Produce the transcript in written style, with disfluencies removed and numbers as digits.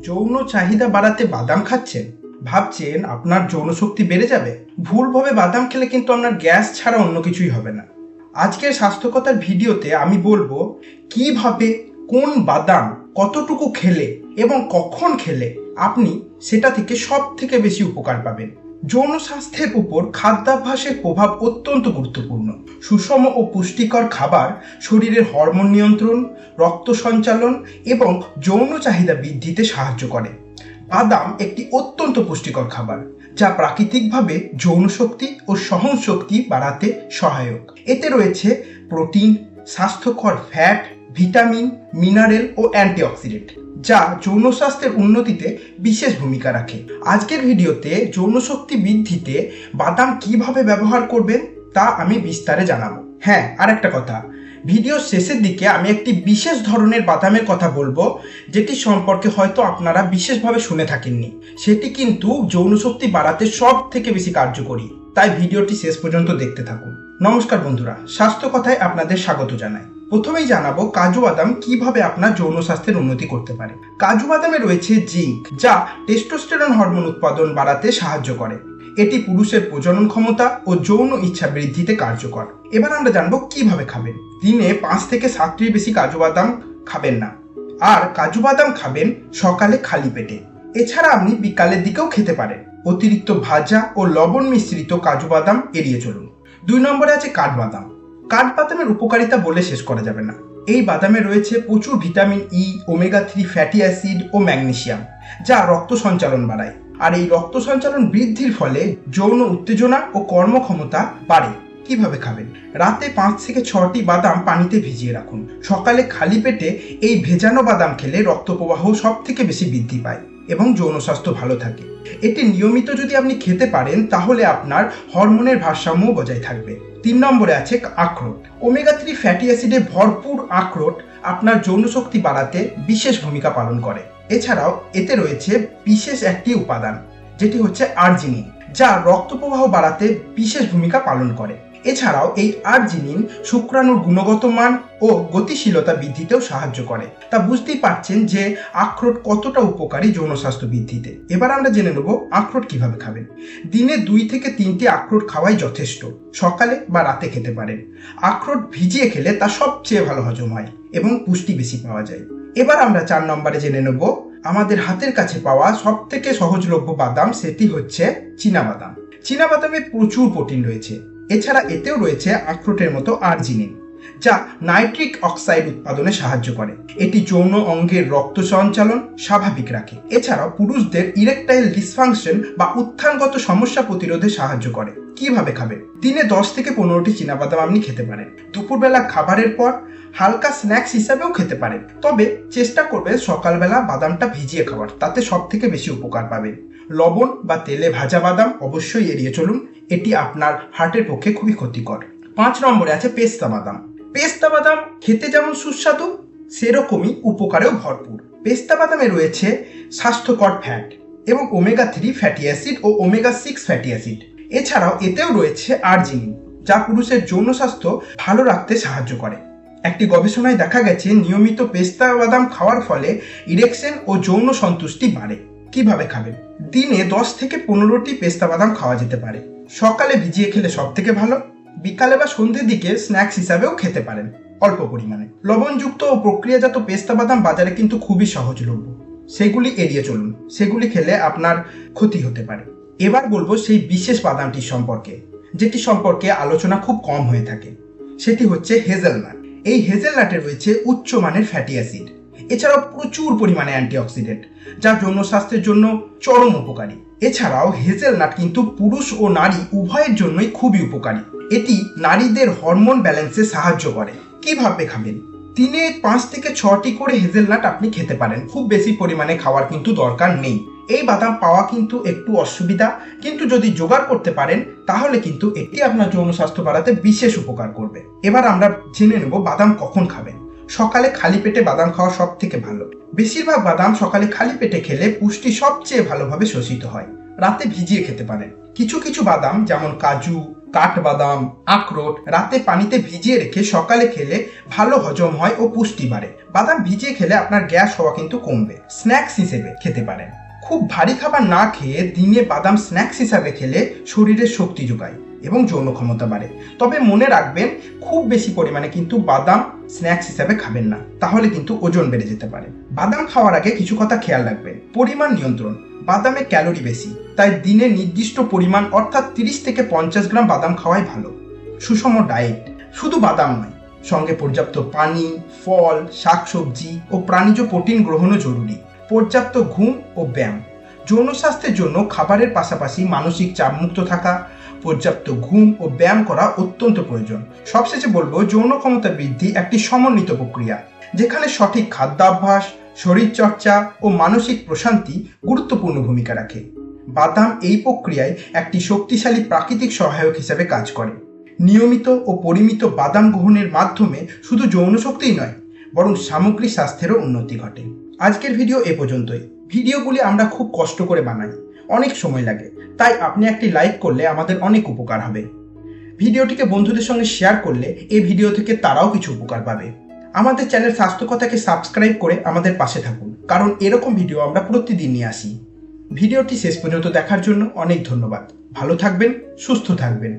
যৌন চাহিদা বাড়াতে বাদাম খাচ্ছেন, ভাবছেন আপনার যৌন শক্তি বেড়ে যাবে। ভুলভাবে বাদাম খেলে কিন্তু আপনার গ্যাস ছাড়া অন্য কিছুই হবে না। আজকের স্বাস্থ্যকতার ভিডিওতে আমি বলবো কিভাবে, কোন বাদাম কতটুকু খেলে এবং কখন খেলে আপনি সেটা থেকে সব থেকে বেশি উপকার পাবেন। যৌন স্বাস্থ্যের উপর খাদ্যাভ্যাসের প্রভাব অত্যন্ত গুরুত্বপূর্ণ। সুষম ও পুষ্টিকর খাবার শরীরের হরমোন নিয়ন্ত্রণ, রক্ত সঞ্চালন এবং যৌন চাহিদা বৃদ্ধিতে সাহায্য করে। বাদাম একটি অত্যন্ত পুষ্টিকর খাবার যা প্রাকৃতিকভাবে যৌন শক্তি ও সহন শক্তি বাড়াতে সহায়ক। এতে রয়েছে প্রোটিন, স্বাস্থ্যকর ফ্যাট, ভিটামিন, মিনারেল ও অ্যান্টিঅক্সিডেন্ট যা যৌন স্বাস্থ্যের উন্নতিতে বিশেষ ভূমিকা রাখে। আজকের ভিডিওতে যৌন শক্তি বৃদ্ধিতে বাদাম কিভাবে ব্যবহার করবেন তা আমি বিস্তারে জানাবো। হ্যাঁ, আরেকটা কথা, ভিডিওর শেষের দিকে আমি একটি বিশেষ ধরনের বাদামের কথা বলবো যেটি সম্পর্কে হয়তো আপনারা বিশেষভাবে শুনে থাকেননি। সেটি কিন্তু যৌন শক্তি বাড়াতে সব থেকে বেশি কার্যকরী, তাই ভিডিওটি শেষ পর্যন্ত দেখতে থাকুন। নমস্কার বন্ধুরা, স্বাস্থ্য কথায় আপনাদের স্বাগত জানাই। প্রথমেই জানাবো কাজু বাদাম কিভাবে আপনার যৌন স্বাস্থ্যের উন্নতি করতে পারে। কাজু বাদামে রয়েছে জিঙ্ক যা টেস্টোস্টেরন হরমোন উৎপাদন বাড়াতে সাহায্য করে। এটি পুরুষের প্রজনন ক্ষমতা ও যৌন ইচ্ছা বৃদ্ধিতে কার্যকর। এবার আমরা জানবো কিভাবে খাবেন। দিনে 5 থেকে 7টির বেশি কাজু বাদাম খাবেন না, আর কাজু বাদাম খাবেন সকালে খালি পেটে। এছাড়া আপনি বিকালের দিকেও খেতে পারেন। অতিরিক্ত ভাজা ও লবণ মিশ্রিত কাজু বাদাম এড়িয়ে চলুন। 2 নম্বরে আছে কাঠবাদাম। কাঠবাদামের উপকারিতা বলে শেষ করা যাবে না। এই বাদামে রয়েছে প্রচুর vitamin E, omega 3 fatty acid ও ম্যাগনেসিয়াম যা রক্ত সঞ্চালন বাড়ায়। আর এই রক্ত সঞ্চালন বৃদ্ধির ফলে যৌন উত্তেজনা ও কর্মক্ষমতা বাড়ে। কিভাবে খাবেন? রাতে 5 থেকে 6টি বাদাম পানিতে ভিজিয়ে রাখুন। সকালে খালি পেটে এই ভেজানো বাদাম খেলে রক্ত প্রবাহ সব থেকে বেশি বৃদ্ধি পায় এবং যৌন স্বাস্থ্য ভালো থাকে। এটি নিয়মিত যদি আপনি খেতে পারেন তাহলে আপনার হরমোনের ভারসাম্য বজায় থাকবে। 3 নম্বরে আছে আখরোট। ওমেগা 3 ফ্যাটি অ্যাসিডে ভরপুর আখরোট আপনার যৌন শক্তি বাড়াতে বিশেষ ভূমিকা পালন করে। এছাড়াও এতে রয়েছে বিশেষ একটি উপাদান যেটি হচ্ছে আর্জিনিন, যা রক্ত প্রবাহ বাড়াতে বিশেষ ভূমিকা পালন করে। এছাড়াও এই আর্জিনিন শুক্রাণুর গুণগত মান ও গতিশীলতা বৃদ্ধিতেও সাহায্য করে। তা বুঝতেই পারছেন যে আখরোট কতটা উপকারী যৌন স্বাস্থ্য বৃদ্ধিতে। এবার আমরা জেনে নেব আখরোট কিভাবে খাবেন। দিনে 2 থেকে 3টি আখরোট খাওয়াই যথেষ্ট। সকালে বা রাতে খেতে পারেন। আখরোট ভিজিয়ে খেলে তা সবচেয়ে ভালো হজম হয় এবং পুষ্টি বেশি পাওয়া যায়। এবার আমরা 4 নম্বরে জেনে নেব আমাদের হাতের কাছে পাওয়া সব থেকে সহজলভ্য বাদাম, সেটি হচ্ছে চীনাবাদাম। চীনাবাদামে প্রচুর প্রোটিন রয়েছে। এছাড়া এতেও রয়েছে আখরোটের মতো আর্জিনিন যা নাইট্রিক অক্সাইড উৎপাদনে সাহায্য করে। এটি যৌন অঙ্গের রক্ত সঞ্চালন স্বাভাবিক রাখে। এছাড়াও পুরুষদের ইরেকটাইল ডিসফাংশন বা উত্থানগত সমস্যা প্রতিরোধে সাহায্য করে। কিভাবে খাবেন? দিনে 10 থেকে 15টি চীনাবাদাম আপনি খেতে পারেন। দুপুরবেলা খাবারের পর হালকা স্ন্যাক্স হিসাবেও খেতে পারেন, তবে চেষ্টা করবেন সকালবেলা বাদামটা ভিজিয়ে খাবার, তাতে সব থেকে বেশি উপকার পাবেন। লবণ বা তেলে ভাজা বাদাম অবশ্যই এড়িয়ে চলুন, এটি আপনার হার্টের পক্ষে খুবই ক্ষতিকর। 5 নম্বরে আছে পেস্তা বাদাম। পেস্তা বাদাম খেতে যেমন সুস্বাদু সেরকমই উপকারেও ভরপুর। পেস্তা বাদামে রয়েছে স্বাস্থ্যকর ফ্যাট এবং ওমেগা 3 ফ্যাটি অ্যাসিড ও ওমেগা 6 ফ্যাটি অ্যাসিড। এছাড়াও এতেও রয়েছে আর্জিনিন যা পুরুষের যৌন স্বাস্থ্য ভালো রাখতে সাহায্য করে। একটি গবেষণায় দেখা গেছে নিয়মিত পেস্তা বাদাম খাওয়ার ফলে ইরেকশন ও যৌন সন্তুষ্টি বাড়ে। কিভাবে খাবেন? দিনে 10 থেকে 15টি পেস্তা বাদাম খাওয়া যেতে পারে। সকালে ভিজিয়ে খেলে সব থেকে ভালো। বিকালে বা সন্ধ্যের দিকে স্ন্যাক্স হিসাবেও খেতে পারেন অল্প পরিমাণে। লবণযুক্ত ও প্রক্রিয়াজাত পেস্তা বাদাম বাজারে কিন্তু খুবই সহজলভ্য, সেগুলি এড়িয়ে চলুন, সেগুলি খেলে আপনার ক্ষতি হতে পারে। এবার বলবো সেই বিশেষ বাদামটির সম্পর্কে যেটি সম্পর্কে আলোচনা খুব কম হয়ে থাকে, সেটি হচ্ছে হেজেলনাট। এই হেজেলনাটে রয়েছে উচ্চমানের ফ্যাটি অ্যাসিড, এছাড়াও প্রচুর পরিমাণে অ্যান্টিঅক্সিডেন্ট যা যৌন স্বাস্থ্যের জন্য চরম উপকারী। এছাড়াও হেজেলনাট কিন্তু পুরুষ ও নারী উভয়ের জন্যই খুবই উপকারী। এটি নারীদের হরমোন ব্যালেন্সে সাহায্য করে। কিভাবে খাবেন? দিনে 5 থেকে 6টি করে হেজেলনাট আপনি খেতে পারেন। খুব বেশি পরিমাণে খাওয়ার কিন্তু দরকার নেই। এই বাদাম পাওয়া কিন্তু একটু অসুবিধা, কিন্তু যদি জোগাড় করতে পারেন তাহলে কিন্তু এটি আপনার যৌন স্বাস্থ্য বাড়াতে বিশেষ উপকার করবে। এবার আমরা জেনে নেব বাদাম কখন খাবেন। সকালে খালি পেটে বাদাম খাওয়া সব থেকে ভালো। বেশিরভাগ বাদাম সকালে খালি পেটে খেলে পুষ্টি সবচেয়ে ভালোভাবে শোষিত হয়। রাতে ভিজিয়ে খেতে পারেন। কিছু কিছু বাদাম যেমন কাজু, কাঠবাদাম, আখরোট রাতে পানিতে ভিজিয়ে রেখে সকালে খেলে ভালো হজম হয় ও পুষ্টি বাড়ে। বাদাম ভিজিয়ে খেলে আপনার গ্যাস হওয়া কিন্তু কমবে। স্ন্যাক্স হিসেবে খেতে পারেন। খুব ভারী খাবার না খেয়ে দিনে বাদাম স্ন্যাক্স হিসাবে খেলে শরীরের শক্তি যোগায় এবং যৌন ক্ষমতা বাড়ে। তবে মনে রাখবেন, খুব বেশি পরিমাণে কিন্তু বাদাম স্ন্যাক্স হিসাবে খাবেন না, তাহলে কিন্তু ওজন বেড়ে যেতে পারে। বাদাম খাওয়ার আগে কিছু কথা খেয়াল রাখবেন। পরিমাণ নিয়ন্ত্রণ। বাদামে ক্যালোরি বেশি, তাই দিনে নির্দিষ্ট পরিমাণ অর্থাৎ 30 থেকে 50 গ্রাম বাদাম খাওয়াই ভালো। সুষম ডায়েট। শুধু বাদাম নয়, সঙ্গে পর্যাপ্ত পানি, ফল, শাকসবজি ও প্রাণীজ প্রোটিন গ্রহণও জরুরি। পর্যাপ্ত ঘুম ও ব্যায়াম। যৌন স্বাস্থ্যের জন্য খাবারের পাশাপাশি মানসিক চাপমুক্ত থাকা, পর্যাপ্ত ঘুম ও ব্যায়াম করা অত্যন্ত প্রয়োজন। সবশেষে বলবো, যৌন ক্ষমতা বৃদ্ধি একটি সমন্বিত প্রক্রিয়া, যেখানে সঠিক খাদ্যাভ্যাস, শরীরচর্চা ও মানসিক প্রশান্তি গুরুত্বপূর্ণ ভূমিকা রাখে। বাদাম এই প্রক্রিয়ায় একটি শক্তিশালী প্রাকৃতিক সহায়ক হিসেবে কাজ করে। নিয়মিত ও পরিমিত বাদাম গ্রহণের মাধ্যমে শুধু যৌন শক্তিই নয়, বরং সামগ্রিক স্বাস্থ্যেরও উন্নতি ঘটে। আজকের ভিডিও এ পর্যন্তই। ভিডিওগুলি আমরা খুব কষ্ট করে বানাই, অনেক সময় লাগে, তাই আপনি একটি লাইক করলে আমাদের অনেক উপকার হবে। ভিডিওটিকে বন্ধুদের সঙ্গে শেয়ার করলে এই ভিডিও থেকে তারাও কিছু উপকার পাবে। আমাদের চ্যানেল স্বাস্থ্যকথাকে সাবস্ক্রাইব করে আমাদের পাশে থাকুন, কারণ এরকম ভিডিও আমরা প্রতিদিন নিয়ে আসি। ভিডিওটি শেষ পর্যন্ত দেখার জন্য অনেক ধন্যবাদ। ভালো থাকবেন, সুস্থ থাকবেন।